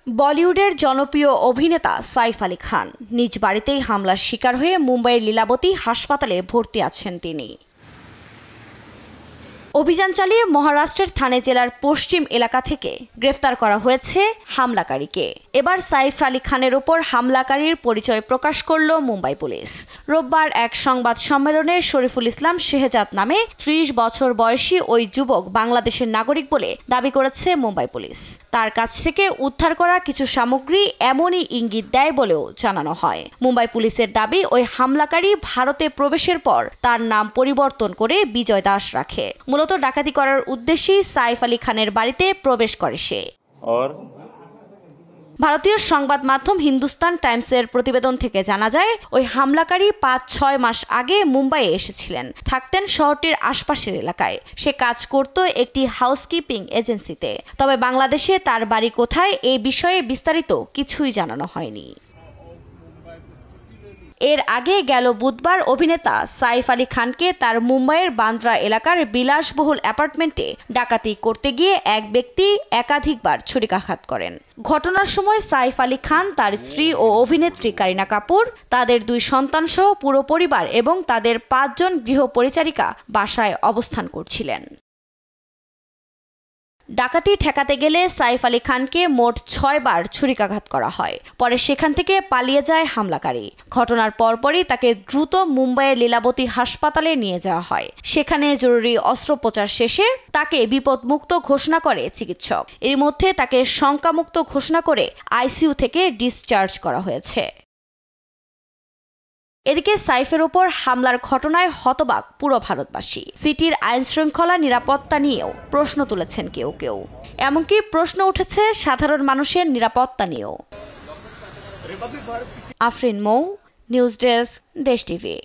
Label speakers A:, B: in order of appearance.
A: বলিউডের জনপ্রিয় অভিনেতা সাইফ আলী খান নিজ বাড়িতেই হামলার শিকার হয়ে মুম্বাইয়ের লীলাবতী হাসপাতালে ভর্তি আছেন তিনি। অভিযান চালিয়ে মহারাষ্ট্রের থানে জেলার পশ্চিম এলাকা থেকে গ্রেফতার করা হয়েছে হামলাকারীকে। এবার সাইফ আলী খানের ওপর হামলাকারীর পরিচয় প্রকাশ করল মুম্বাই পুলিশ। রোববার এক সংবাদ সম্মেলনে শরীফুল ইসলাম শেহজাদ নামে ৩০ বছর বয়সী ওই যুবক বাংলাদেশের নাগরিক বলে দাবি করেছে মুম্বাই পুলিশ। তার কাছ থেকে উদ্ধার করা কিছু সামগ্রী এমনই ইঙ্গিত দেয় বলেও জানানো হয়। মুম্বাই পুলিশের দাবি, ওই হামলাকারী ভারতে প্রবেশের পর তার নাম পরিবর্তন করে বিজয় দাস রাখে। মূলত ডাকাতি করার উদ্দেশ্যেই সাইফ আলী খানের বাড়িতে প্রবেশ করে সে। ভারতীয় সংবাদ মাধ্যম হিন্দুস্তান টাইমসের প্রতিবেদন থেকে জানা যায়, ওই হামলাকারী ৫-৬ মাস আগে মুম্বাইয়ে এসেছিলেন, থাকতেন শহরটির আশপাশের এলাকায়। সে কাজ করত একটি হাউসকিপিং এজেন্সিতে। তবে বাংলাদেশে তার বাড়ি কোথায় এই বিষয়ে বিস্তারিত কিছুই জানানো হয়নি। এর আগে গেল বুধবার অভিনেতা সাইফ আলী খানকে তার মুম্বাইয়ের বান্দ্রা এলাকার বিলাসবহুল অ্যাপার্টমেন্টে ডাকাতি করতে গিয়ে এক ব্যক্তি একাধিকবার ছুরিকাঘাত করেন। ঘটনার সময় সাইফ আলী খান, তার স্ত্রী ও অভিনেত্রী কারিনা কাপুর, তাদের 2 সন্তানসহ পুরো পরিবার এবং তাদের 5 জন গৃহপরিচারিকা বাসায় অবস্থান করছিলেন। ডাকাতি ঠেকাতে গেলে সাইফ আলী খানকে মোট 6 বার ছুরিকাঘাত করা হয়। পরে সেখান থেকে পালিয়ে যায় হামলাকারী। ঘটনার পরপরই তাকে দ্রুত মুম্বাইয়ের লীলাবতী হাসপাতালে নিয়ে যাওয়া হয়। সেখানে জরুরি অস্ত্রোপচার শেষে তাকে বিপদমুক্ত ঘোষণা করে চিকিৎসক। এর মধ্যে তাকে শঙ্কামুক্ত ঘোষণা করে আইসিইউ থেকে ডিসচার্জ করা হয়েছে। এদিকে সাইফের ওপর হামলার ঘটনায় হতবাক পুরো ভারতবাসী। সিটির আইনশৃঙ্খলা নিরাপত্তা নিয়েও প্রশ্ন তুলেছেন কেউ কেউ। এমনকি প্রশ্ন উঠেছে সাধারণ মানুষের নিরাপত্তা নিয়েও। আফরিন মৌ, নিউজ ডেস্ক, দেশ টিভি।